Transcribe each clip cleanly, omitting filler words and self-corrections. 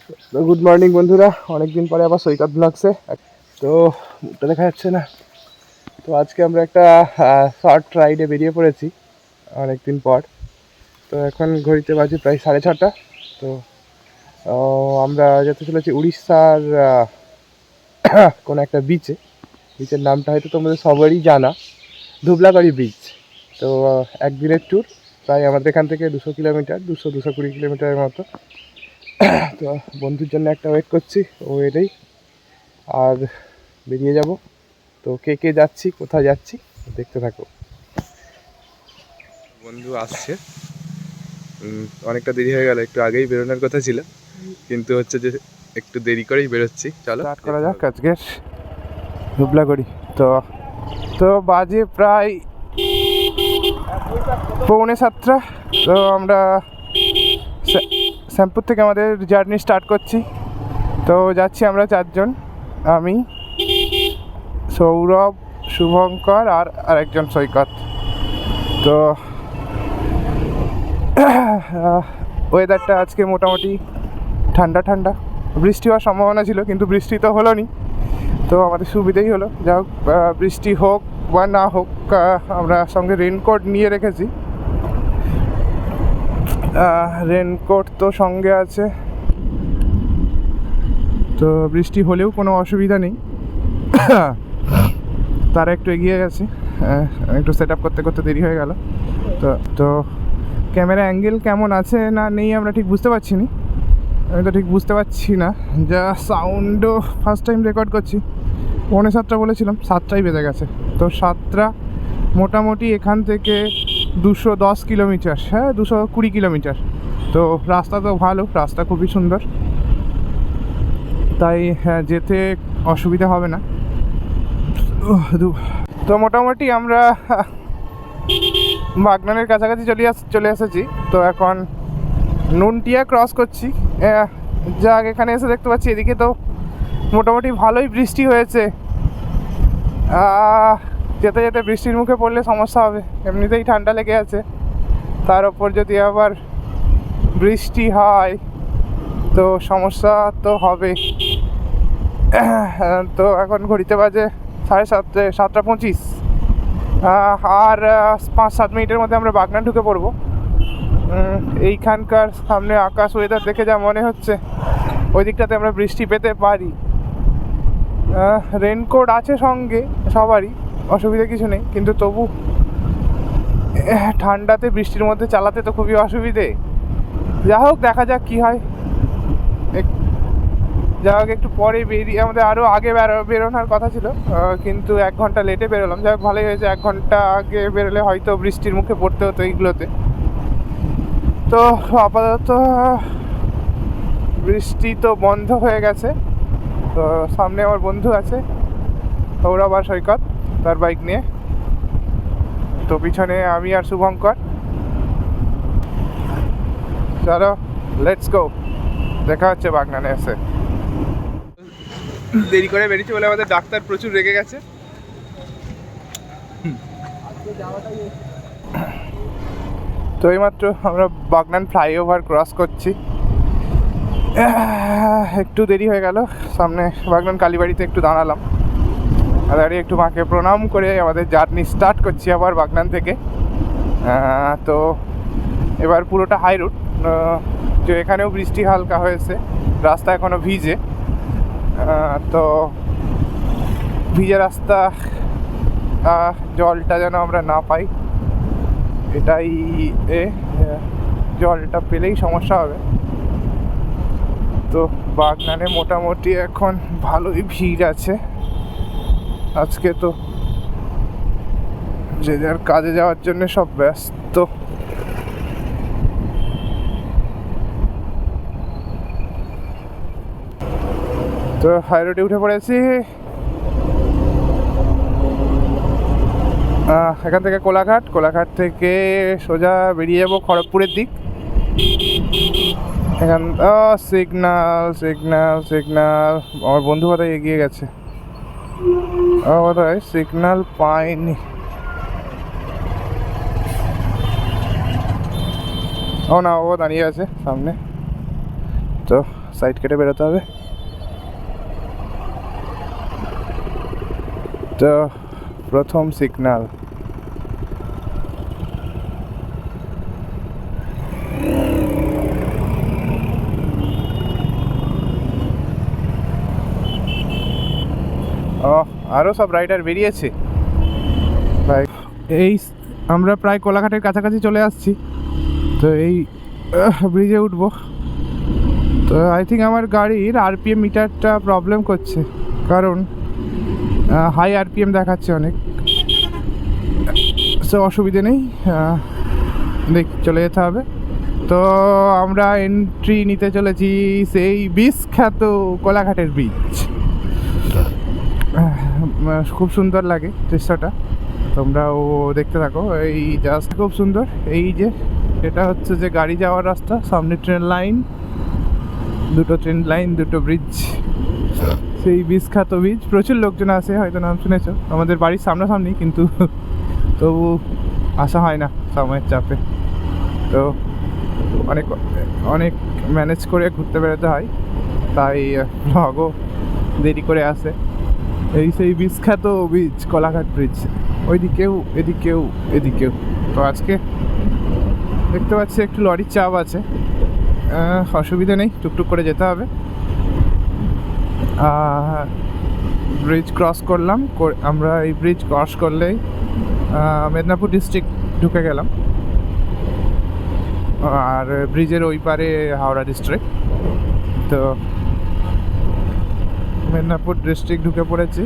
তো good morning বন্ধুরা, অনেকদিন পরে আবার সৈকত ব্লগসে। তো মুখটা দেখা যাচ্ছে না। তো আজকে আমরা একটা শর্ট রাইডে বেরিয়ে পড়েছি অনেকদিন পর। তো এখন ঘড়িতে বাজে প্রায় 6:30। তো আমরা যেতে চলেছি উড়িষ্যার কোনো একটা বিচের নামটা হয়তো তোমাদের সবারই জানা, ধুবলাগড়ি বিচ। তো একদিনের ট্যুর, প্রায় আমাদের এখান থেকে 200 কিলোমিটার, 220 কিলোমিটারের মতো। তো বন্ধুর জন্য একটা ওয়েট করছি, ও এটাই আর বেরিয়ে যাব। তো কে কে যাচ্ছি, কোথায় যাচ্ছি দেখতে থাকো। বন্ধু আসছে, অনেকটা দেরি হয়ে গেল, একটু আগেই বেরোনোর কথা ছিল, কিন্তু হচ্ছে যে একটু দেরি করেই বেরোচ্ছি। চলো স্টার্ট করা যাক আজকের ধুবলাগড়ি। তো তো বাজে প্রায় 6:45। তো আমরা শ্যামপুর থেকে আমাদের জার্নি স্টার্ট করছি। তো যাচ্ছি আমরা 4জন, আমি, সৌরভ, শুভঙ্কর আর আরেকজন সৈকত। তো ওয়েদারটা আজকে মোটামুটি ঠান্ডা ঠান্ডা, বৃষ্টি হওয়ার সম্ভাবনা ছিল কিন্তু বৃষ্টি তো হলো নি। তো আমাদের সুবিধেই হলো, যা হোক, বৃষ্টি হোক বা না হোক, আমরা সঙ্গে রেনকোট নিয়ে রেখেছি। রেনকোট তো সঙ্গে আছে, তো বৃষ্টি হলেও কোনো অসুবিধা নেই। তারা একটু এগিয়ে গেছে, একটু সেট আপ করতে করতে দেরি হয়ে গেল। তো তো ক্যামেরা অ্যাঙ্গেল কেমন আছে না নেই আমরা ঠিক বুঝতে পারছি না। আমি তো ঠিক বুঝতে পারছি না, যা সাউন্ডও ফার্স্ট টাইম রেকর্ড করছি। 6:45 বলেছিলাম, 7টাই বেজে গেছে। তো 7টা মোটামুটি এখান থেকে 210 কিলোমিটার, হ্যাঁ 220 কিলোমিটার। তো রাস্তা তো ভালো, রাস্তা খুবই সুন্দর, তাই হ্যাঁ যেতে অসুবিধা হবে না। তো মোটামুটি আমরা বাগনানের কাছাকাছি চলে এসেছি। তো এখন নুনটিয়া ক্রস করছি। যা এখানে এসে দেখতে পাচ্ছি এদিকে তো মোটামুটি ভালোই বৃষ্টি হয়েছে। যেতে যেতে বৃষ্টির মুখে পড়লে সমস্যা হবে, এমনিতেই ঠান্ডা লেগে আছে, তার ওপর যদি আবার বৃষ্টি হয় তো সমস্যা তো হবে। তো এখন ঘড়িতে বাজে 7:30। আর 5-7 মিনিটের মধ্যে আমরা বাগনান ঢুকে পড়বো। এইখানকার সামনে আকাশ ওয়েদার দেখে যা মনে হচ্ছে ওই দিকটাতে আমরা বৃষ্টি পেতে পারি। রেনকোট আছে সঙ্গে সবারই, অসুবিধা কিছু নেই, কিন্তু তবু ঠান্ডাতে বৃষ্টির মধ্যে চালাতে তো খুবই অসুবিধে। যা হোক, দেখা যাক কী হয়। যা হোক, একটু পরে বেরিয়ে আমাদের আরও আগে বেরোনোর কথা ছিল, কিন্তু 1 ঘন্টা লেটে বেরোলাম। যা হোক, ভালোই হয়েছে, 1 ঘন্টা আগে বেরোলে হয়তো বৃষ্টির মুখে পড়তে হতো এইগুলোতে। তো আপাতত বৃষ্টি তো বন্ধ হয়ে গেছে। তো সামনে আমার বন্ধু আছে, সৌরভ আর সৈকত, তার বাইক নিয়ে। তো পিছনে আমি আর শুভঙ্কর। চলো লেটস গো, দেখা হচ্ছে বাগনানে এসে। দেরি করে বেরিয়েছি বলে আমাদের ডাক্তার প্রচুর রেগে গেছে। তো এইমাত্র আমরা বাগনান ফ্লাইওভার ক্রস করছি, একটু দেরি হয়ে গেল। সামনে বাগনান কালীবাড়িতে একটু দাঁড়ালাম, দাঁড়িয়ে একটু মাকে প্রণাম করে আমাদের জার্নি স্টার্ট করছি আবার বাগনান থেকে। তো এবার পুরোটা হাই রুট, যে এখানেও বৃষ্টি হালকা হয়েছে, রাস্তা এখনও ভিজে। তো ভিজে রাস্তা, জলটা যেন আমরা না পাই, এটাই জলটা পেলেই সমস্যা হবে। তো বাগনানে মোটামুটি এখন ভালোই ভিড় আছে আজকে। তো যে যার কাজে যাওয়ার জন্য সব ব্যস্ত। তো হাই রোডে উঠে পড়েছি। এখান থেকে কোলাঘাট থেকে সোজা বেরিয়ে যাবো খড়গপুরের দিক। এখান সিগন্যাল আমার বন্ধু কোথায় এগিয়ে গেছে, বোধহয় সিগন্যাল পাইনি। ও না, ও দাঁড়িয়ে আছে সামনে। তো সাইড কেটে বেরোতে হবে। তো প্রথম সিগন্যাল, ও আরও সব রাইডার বেরিয়েছে ভাই। এই আমরা প্রায় কোলাঘাটের কাছাকাছি চলে আসছি। তো এই ব্রিজে উঠবো। তো আই থিঙ্ক আমার গাড়ির আরপিএম মিটারটা প্রবলেম করছে, কারণ হাই আরপিএম দেখাচ্ছে অনেক। সো অসুবিধে নেই, দেখ চলে যেতে হবে। তো আমরা এন্ট্রি নিতে চলেছি সেই বিখ্যাত কোলাঘাটের ব্রিজ। খুব সুন্দর লাগে দৃশ্যটা, তোমরাও দেখতে থাকো। এই জাস্ট খুব সুন্দর। এই যে এটা হচ্ছে যে গাড়ি যাওয়ার রাস্তা, সামনে ট্রেন লাইন, দুটো ট্রেন লাইন, দুটো ব্রিজ, সেই বিখ্যাত ব্রিজ। প্রচুর লোকজন আসে, হয়তো নাম শুনেছো। আমাদের বাড়ির সামনাসামনি, কিন্তু তবু আসা হয় না সময়ের চাপে। তো অনেক অনেক ম্যানেজ করে ঘুরতে বেরোতে হয়, তাই ব্লগও দেরি করে আসে। এই সেই বিখ্যাত ব্রিজ, কোলাঘাট ব্রিজ, ওইদিকেও এদিকেও এদিকেও। তো আজকে দেখতে পাচ্ছি একটু লরির চাপ আছে, অসুবিধা নেই, টুকটুক করে যেতে হবে। ব্রিজ ক্রস করলাম, আমরা এই ব্রিজ ক্রস করলেই মেদিনীপুর ডিস্ট্রিক্ট ঢুকে গেলাম, আর ব্রিজের ওই পারে হাওড়া ডিস্ট্রিক্ট। তো মেদিনীপুর ডিস্ট্রিক্ট ঢুকে পড়েছি।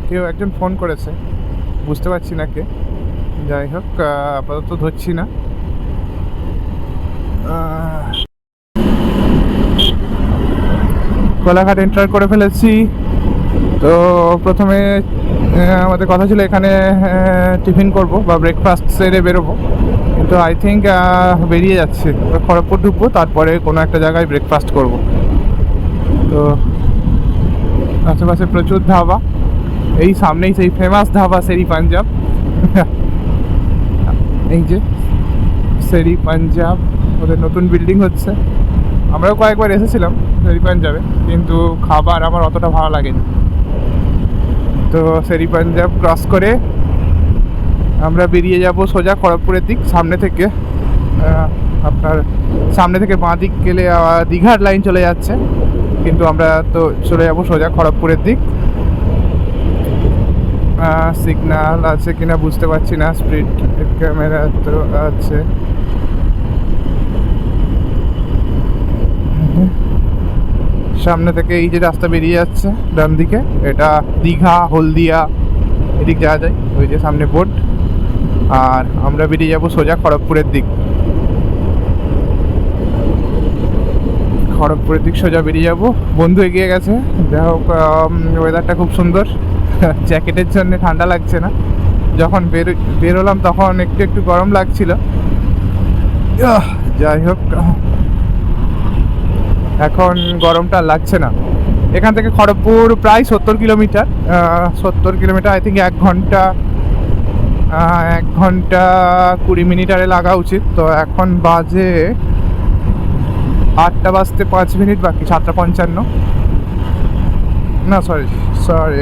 কেউ একজন ফোন করেছে, বুঝতে পারছি না কে, যাই হোক আপাতত ধরছি না। কোলাঘাট এন্টার করে ফেলেছি। তো প্রথমে আমাদের কথা ছিল এখানে টিফিন করব বা ব্রেকফাস্ট সেরে বেরোবো, কিন্তু আই থিঙ্ক বেরিয়ে যাচ্ছে। খড়গপুর ঢুকবো, তারপরে কোনো একটা জায়গায় ব্রেকফাস্ট করব। তো আশেপাশে প্রচুর ধাবা, এই সামনেই সেই ফেমাস ধাবা শেরি পাঞ্জাব। এই যে শেরি পাঞ্জাব, ওদের নতুন বিল্ডিং হচ্ছে। আমরাও কয়েকবার এসেছিলাম শেরি পাঞ্জাবে, কিন্তু খাবার আমার অতটা ভালো লাগেনি। তো শেরি পাঞ্জাব ক্রস করে আমরা বেরিয়ে যাব সোজা খড়গপুরের দিক। সামনে থেকে আপনার সামনে থেকে বাঁ দিক গেলে দীঘার লাইন চলে যাচ্ছে, কিন্তু আমরা তো চলে যাব সোজা খড়গপুরের দিক। সিগন্যাল আছে কিনা বুঝতে পারছি না, স্পিড ক্যামেরা তো আছে। সামনে থেকে এই যে রাস্তা বেরিয়ে যাচ্ছে ডান দিকে, এটা দীঘা হলদিয়া এদিক যাওয়া যায়, ওই যে সামনে বোর্ড। আর আমরা বেরিয়ে যাব সোজা খড়গপুরের দিক। খড়গপুরের দিক সোজা বেরিয়ে যাব। বন্ধু এগিয়ে গেছে, যাই হোক ওয়েদারটা খুব সুন্দর, জ্যাকেটের জন্য ঠান্ডা লাগছে না। যখন বেরোলাম তখন একটু একটু গরম লাগছিল। যাই হোক এখন গরমটা লাগছে না। এখান থেকে খড়গপুর প্রায় 70 কিলোমিটার, 70 কিলোমিটার আই থিঙ্ক 1 ঘন্টা 20 মিনিটারে লাগা উচিত। তো এখন বাজে 8টা বাজতে 5 মিনিট বাকি, 7:55। না সরি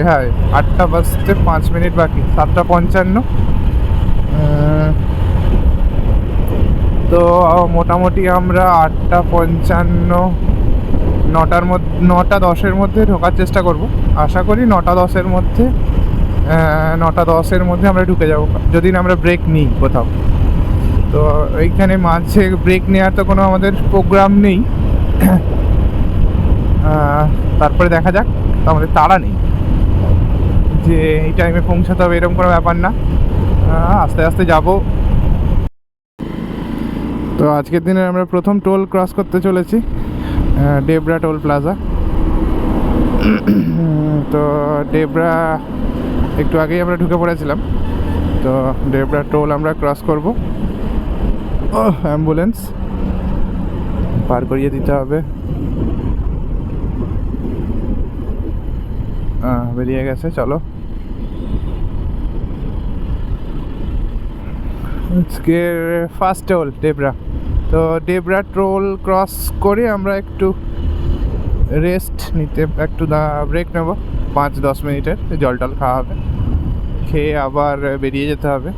হ্যাঁ 8টা বাজতে 5 মিনিট বাকি, 7:55। তো মোটামুটি আমরা 8:55 9টা 10-এর মধ্যে ঢোকার চেষ্টা করব। আশা করি 9টা 10-এর মধ্যে 9টা 10-এর মধ্যে আমরা ঢুকে যাব, যদি না আমরা ব্রেক নিই কোথাও। তো এইখানে মাঝে ব্রেক নেওয়ার তো কোনো আমাদের প্রোগ্রাম নেই। তারপরে দেখা যাক, আমাদের তাড়া নেই যে এই টাইমে পৌঁছাতে হবে, এরকম কোনো ব্যাপার না, আস্তে আস্তে যাব। তো আজকের দিনে আমরা প্রথম টোল ক্রস করতে চলেছি, ডেবরা টোল প্লাজা। তো ডেবরা একটু আগেই আমরা ঢুকে পড়েছিলাম। তো ডেবরা টোল আমরা ক্রস করব। অ্যাম্বুলেন্স পার করিয়ে দিতে হবে। বেরিয়ে গেছে, চলো। আজকে ফার্স্ট টোল ডেবরা। তো ডেবরা টোল ক্রস করে আমরা একটু রেস্ট নিতে, একটু ব্রেক নেব 5-10 মিনিটের, জল টল খাওয়া হবে, খেয়ে আবার বেরিয়ে যেতে হবে।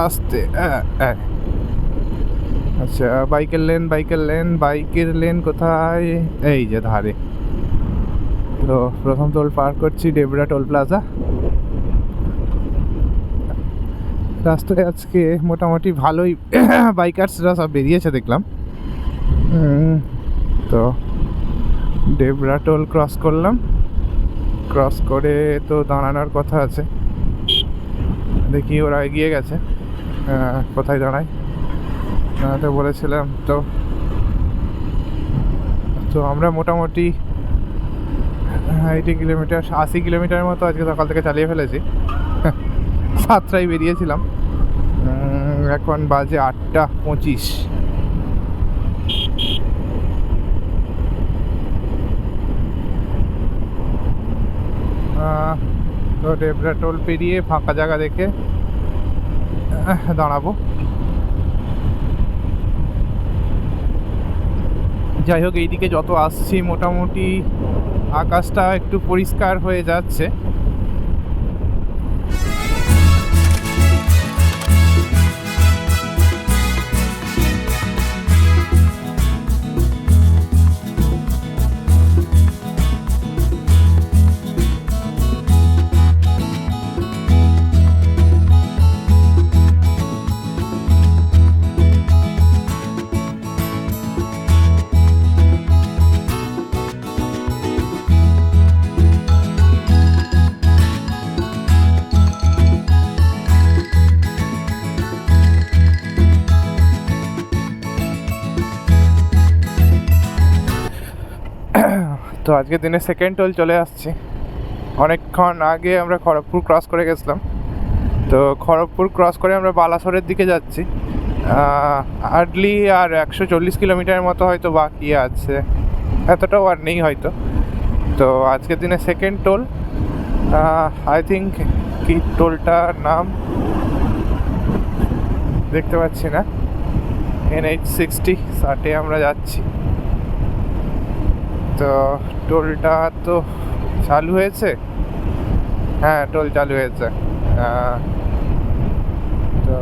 আস্তে আচ্ছা, বাইকের লেন কোথায়? এই যে ধারে। তো প্রথম টোল পার করছি, ডেবরা টোল প্লাজা। রাস্তায় আজকে মোটামুটি ভালোই বাইকার্সরা সব বেরিয়েছে দেখলাম। তো ডেবরা টোল ক্রস করলাম, ক্রস করে তো দাঁড়ানোর কথা আছে, দেখি ওরা এগিয়ে গেছে। কোথায় দাঁড়ায় তো বলেছিলাম। তো তো আমরা মোটামুটি 80 কিলোমিটারের মতো আজকে সকাল থেকে চালিয়ে ফেলেছি। 7টায় বেরিয়েছিলাম, এখন বাজে 8:25। তো ডেবরা টোল পেরিয়ে ফাঁকা জায়গা দেখে দাঁড়াবো। যাই হোক, এইদিকে যত আসছি মোটামুটি আকাশটা একটু পরিষ্কার হয়ে যাচ্ছে। তো আজকের দিনে সেকেন্ড টোল চলে আসছে। অনেকক্ষণ আগে আমরা খড়গপুর ক্রস করে গেছিলাম, তো খড়গপুর ক্রস করে আমরা বালাসোরের দিকে যাচ্ছি। হার্ডলি আর 140 কিলোমিটারের মতো হয়তো বাকি আছে, এতটাও আর নেই হয়তো। তো আজকের দিনে সেকেন্ড টোল, আই থিঙ্ক কি টোলটার নাম দেখতে পাচ্ছি না, NH60 60 আমরা যাচ্ছি। তো টোলটা তো চালু হয়েছে, হ্যাঁ টোল চালু হয়েছে। তো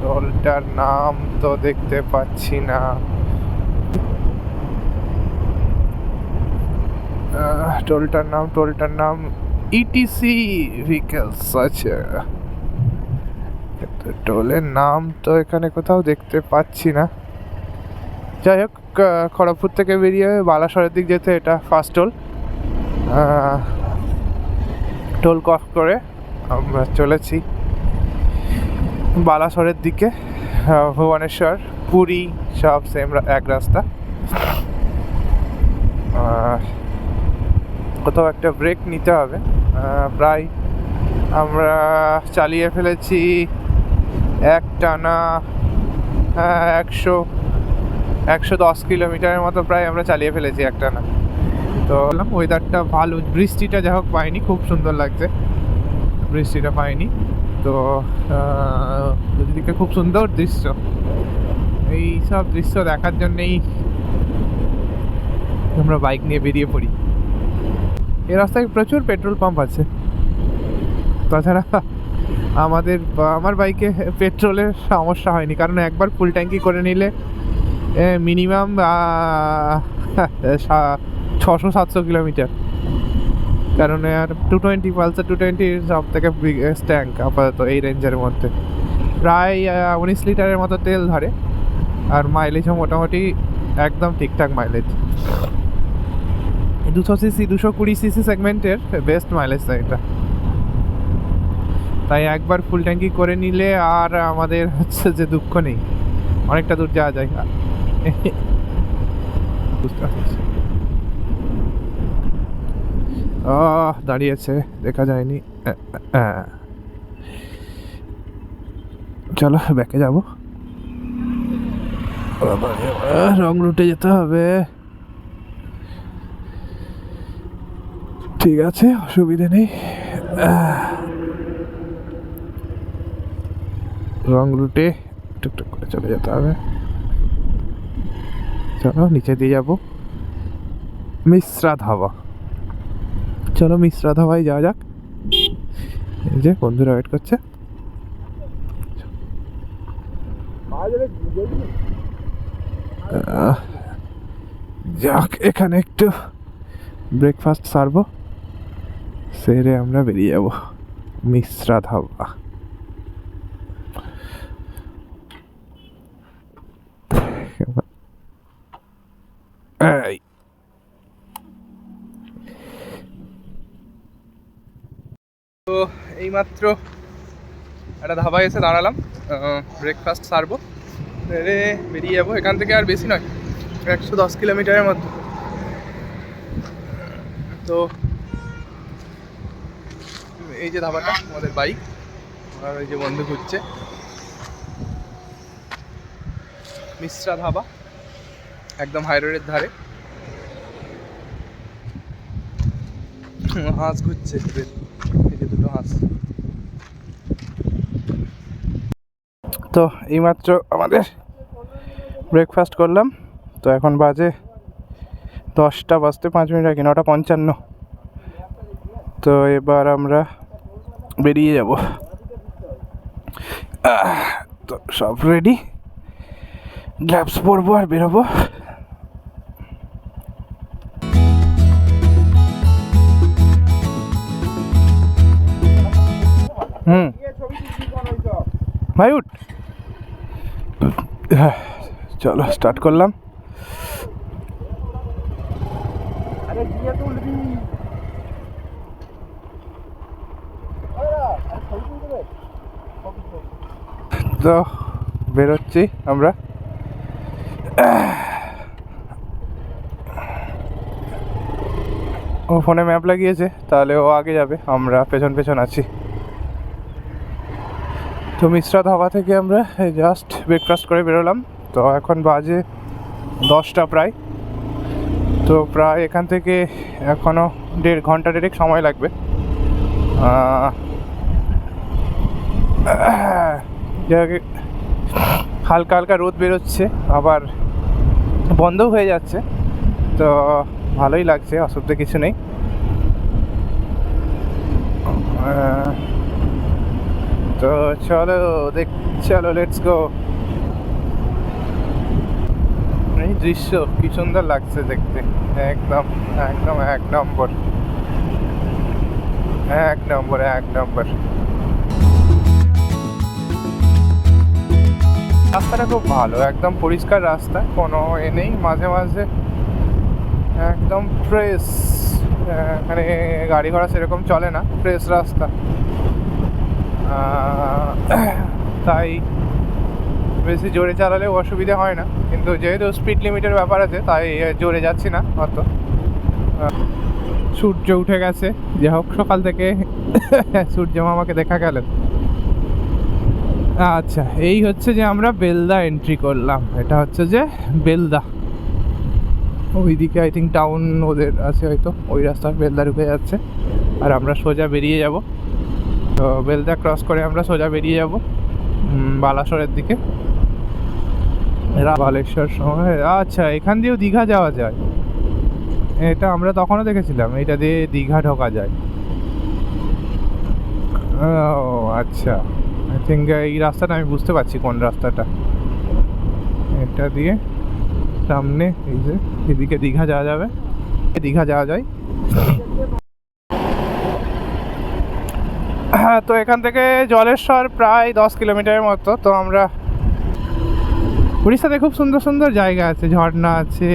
টোলটার নাম তো দেখতে পাচ্ছি না। টোলটার নাম ETC ভেহিকলস। আচ্ছা, টোলের নাম তো এখানে কোথাও দেখতে পাচ্ছি না। যাই হোক, খড়গপুর থেকে বেরিয়ে বালাসরের দিক যেতে এটা ফার্স্ট টোল। টোল ক্রস করে আমরা চলেছি বালাসরের দিকে। ভুবনেশ্বর, পুরী সব সেম এক রাস্তা। কোথাও একটা ব্রেক নিতে হবে। প্রায় আমরা চালিয়ে ফেলেছি একটানা 110 কিলোমিটারের মতো প্রায় আমরা চালিয়ে ফেলেছি একটানা। তো ওয়েদারটা ভালো, বৃষ্টিটা যা হোক পাইনি, খুব সুন্দর লাগছে, বৃষ্টিটা পাইনি। তো দুদিকে খুব সুন্দর দৃশ্য, এই সব দৃশ্য দেখার জন্যেই আমরা বাইক নিয়ে বেরিয়ে পড়ি। এই রাস্তায় প্রচুর পেট্রোল পাম্প আছে। তাছাড়া আমার বাইকে পেট্রোলের সমস্যা হয়নি, কারণ একবার ফুল ট্যাঙ্কি করে নিলে মিনিমাম 600-700 কিলোমিটার। কারণ আর 220 পালসার 220 সব থেকে বিগেস্ট ট্যাঙ্ক আপাতত এই রেঞ্জের মধ্যে। প্রায় 19 লিটারের মতো তেল ধরে, আর মাইলেজও মোটামুটি একদম ঠিকঠাক মাইলেজ। 200cc 220cc সেগমেন্টের বেস্ট মাইলেজ এটা। তাই একবার ফুল ট্যাঙ্কি করে নিলে আর আমাদের হচ্ছে যে দুঃখ নেই, অনেকটা দূর যাওয়া যায়। দাঁড়িয়েছে, দেখা যায়নি। চলো ব্যাকে যাবো, রং রুটে যেতে হবে। ঠিক আছে, অসুবিধে নেই। রং রুটে টুকটুক করে চলে যেতে হবে। চলো নিচে দিয়ে যাবো মিশ্রা ধাবা। চলো মিশ্রা ধাবায় যাওয়া যাক। এই যে বন্ধুরা ওয়েট করছে। যাক, এখানে একটু ব্রেকফাস্ট সারবো, সেরে আমরা বেরিয়ে যাবো মিশ্রা ধাবা। এই তো এইমাত্র একটা ধাবায় এসে দাঁড়ালাম, ব্রেকফাস্ট সারবো, বেরিয়ে যাবো। এখান থেকে আর বেশি নয়, 110 কিলোমিটারের মধ্যে। তো এই যে ধাবাটা, আমাদের বাইক আর ওই যে বন্ধু ঘুরছে। মিশ্রা ধাবা, একদম হাই রোডের ধারে। হাঁস ঘুরছে, এই যে দুটো হাঁস। তো এইমাত্র আমাদের ব্রেকফাস্ট করলাম, তো এখন বাজে 10টা বাজতে 5 মিনিট আগে, 9:55। তো এবার আমরা বেরিয়ে যাব। তো সব রেডি, গ্লাভস পরবো আর বেরোবো। ভাই উঠ, চলো স্টার্ট করলাম। তো বেরোচ্ছি আমরা। ও ফোনে ম্যাপ লাগিয়েছে, তাহলে ও আগে যাবে, আমরা পেছন পেছন আছি। তো মিশ্রা ধাবা থেকে আমরা জাস্ট ব্রেকফাস্ট করে বেরোলাম। তো এখন বাজে 10টা প্রায়। তো প্রায় এখান থেকে এখনও 1.5 ঘন্টা সময় লাগবে। হালকা হালকা রোদ বেরোচ্ছে, আবার বন্ধও হয়ে যাচ্ছে, তো ভালোই লাগছে, অসুবিধা কিছু নেই। তো চলো লেটস গো। এই দৃশ্য কি সুন্দর লাগছে দেখতে, একদম একদম এক নম্বর। রাস্তাটা খুব ভালো, একদম পরিষ্কার রাস্তা, কোনো নেই। মাঝে মাঝে একদম ফ্রেশ, এখানে গাড়ি ঘোড়া সেরকম চলে না, ফ্রেশ রাস্তা। তাই বেশি জোরে চালালেও অসুবিধা হয় না, কিন্তু যেহেতু স্পিড লিমিটের ব্যাপার আছে, তাই জোরে যাচ্ছি না অত। সূর্য উঠে গেছে, যে হোক সকাল থেকে সূর্য মামাকে দেখা গেল। আচ্ছা, এই হচ্ছে যে আমরা বেলদা এন্ট্রি করলাম। এটা হচ্ছে যে বেলদা, ওইদিকে আই থিঙ্ক টাউন ওদের আছে হয়তো, ওই রাস্তা বেলদা ঢুকে যাচ্ছে, আর আমরা সোজা বেরিয়ে যাব। তো বেলদা ক্রস করে আমরা সোজা বেরিয়ে যাব বালাসোরের দিকে, বালেশ্বর সময়। আচ্ছা, এখান দিয়েও দীঘা যাওয়া যায়, এটা আমরা তখনও দেখেছিলাম, এটা দিয়ে দীঘা ঢোকা যায়। ও আচ্ছা, আই থিঙ্ক এই রাস্তাটা আমি বুঝতে পারছি কোন রাস্তাটা। এটা দিয়ে সামনে এই যে এদিকে দীঘা যাওয়া যাবে, দীঘা যাওয়া যায়। হ্যাঁ, তো এখান থেকে জলেশ্বর প্রায় 10 কিলোমিটারের মতো। তো আমরা উড়িষ্যাতে খুব সুন্দর সুন্দর জায়গা আছে, ঝর্ণা আছে,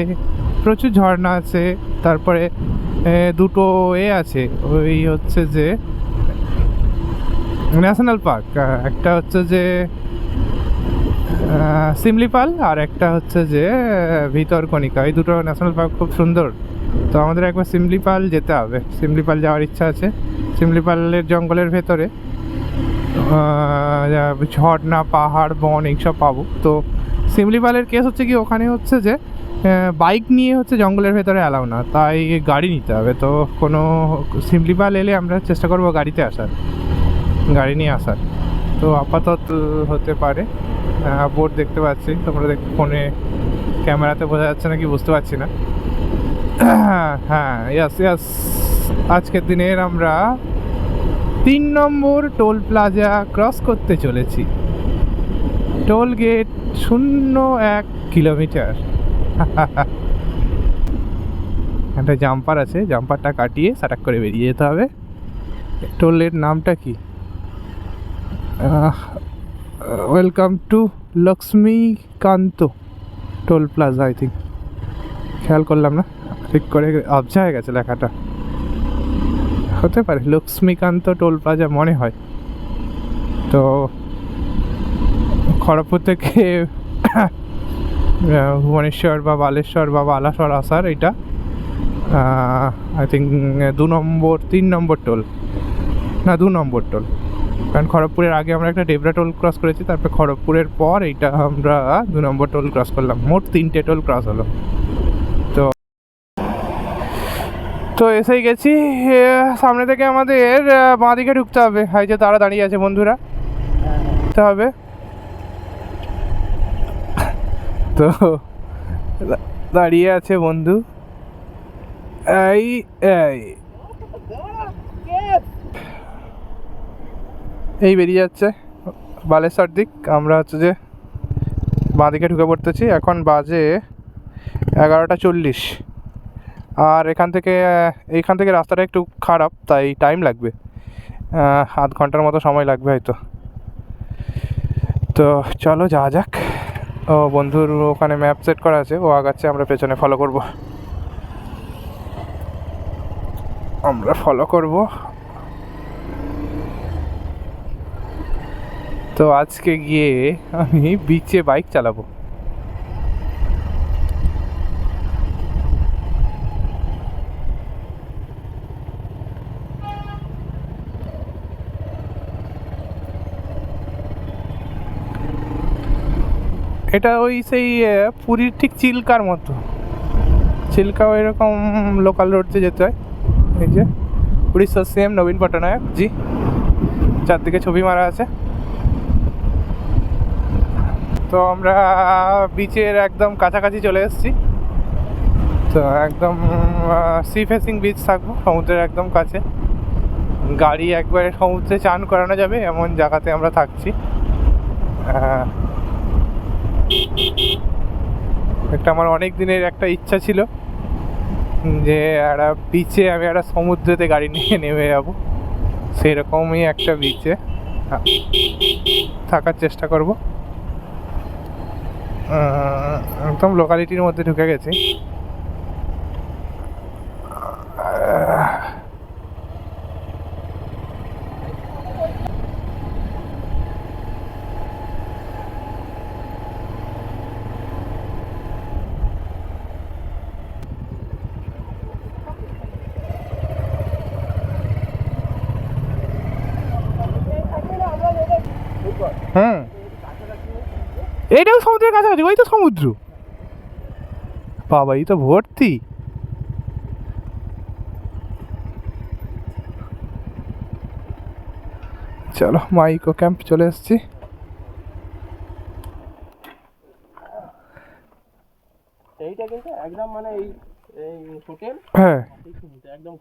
প্রচুর ঝর্ণা আছে। তারপরে দুটো আছে, ওই হচ্ছে যে ন্যাশনাল পার্ক, একটা হচ্ছে যে সিমলিপাল, আর একটা হচ্ছে যে ভিতরকণিকা। এই দুটো ন্যাশনাল পার্ক খুব সুন্দর। তো আমাদের একবার সিমলিপাল যেতে হবে, সিমলিপাল যাওয়ার ইচ্ছা আছে। সিমলিপালের জঙ্গলের ভেতরে ঝর্ণা, পাহাড়, বন এইসব পাবো। তো সিমলিপালের কেস হচ্ছে কি, ওখানে হচ্ছে যে বাইক নিয়ে হচ্ছে জঙ্গলের ভেতরে অ্যালাউ না, তাই গাড়ি নিতে হবে। তো কোনো সিমলিপাল এলে আমরা চেষ্টা করবো গাড়িতে আসার, গাড়ি নিয়ে আসার। তো আপাতত হতে পারে। বোর্ড দেখতে পাচ্ছি, তোমরা ফোনে ক্যামেরাতে বোঝা যাচ্ছে নাকি বুঝতে পারছি না। হ্যাঁ, ইয়াস ইয়াস, আজকের দিনের আমরা 3 নম্বর টোল প্লাজা ক্রস করতে চলেছি। Toll gate 01 kilometre. একটা জাম্পার আছে, জাম্পারটা কাটিয়ে সাটাক করে বেরিয়ে যেতে হবে। টোলের নামটা কি? Welcome to Lakshmikanta toll plaza, I think. খেয়াল করলাম না, ঠিক করে আবজা হয়ে গেছে লেখাটা। হতে পারে লক্ষ্মীকান্ত টোল প্লাজা মনে হয়। তো খড়গপুর থেকে ভুবনেশ্বর বা বালেশ্বর বা বালাসর আসার এটা আই থিঙ্ক 3 নম্বর টোল, না 2 নম্বর টোল। কারণ খড়গপুরের আগে আমরা একটা ডেবরা টোল ক্রস করেছি, তারপর খড়গপুরের পর এইটা আমরা 2 নম্বর টোল ক্রস করলাম। মোট 3টে টোল ক্রস হলো। তো তো এসেই গেছি। সামনে থেকে আমাদের বাঁ দিকে ঢুকতে হবে। এই যে তারা দাঁড়িয়ে আছে বন্ধুরা, ঢুকতে হবে। তো দাঁড়িয়ে আছে বন্ধু, এই এই এই বেরিয়ে যাচ্ছে বালেশ্বর দিক। আমরা হচ্ছে যে বাঁ দিকে ঢুকে পড়তেছি। এখন বাজে 11টা 40। আর এইখান থেকে রাস্তাটা একটু খারাপ, তাই টাইম লাগবে, আধ ঘন্টার মতো সময় লাগবে হয়তো। তো চলো যাওয়া যাক। ও বন্ধুর ওখানে ম্যাপ সেট করা আছে, ও আগাচ্ছে, আমরা পেছনে ফলো করব। তো আজকে গিয়ে আমি বিচে বাইক চালাবো। এটা ওই সেই পুরীর ঠিক চিল্কার মতো। চিল্কাও এরকম লোকাল রোড দিয়ে যেতে হয়। এই যে উড়িষ্যার সিএম নবীন পট্টনায়ক জি, চারদিকে ছবি মারা আছে। তো আমরা বিচের একদম কাছাকাছি চলে এসেছি। তো একদম সি ফেসিং বিচ থাকবো, সমুদ্রের একদম কাছে। গাড়ি একবারে সমুদ্রে চান করানো যাবে এমন জায়গাতে আমরা থাকছি। একটা আমার অনেক দিনের একটা ইচ্ছা ছিল যে একটা বিচে আমি একটা সমুদ্রেতে গাড়ি নিয়ে নেমে যাবো। সেরকমই একটা বিচে থাকার চেষ্টা করব। একদম লোকালিটির মধ্যে ঢুকে গেছি। এইটাও সমুদ্রের কাছাকাছি, ওই তো সমুদ্র। বাবা, এই তো ভর্তি। চলো মাইকো ক্যাম্প চলে এসেছি। এইটা কিন্তু একদম মানে এই হোটেল, হ্যাঁ একদম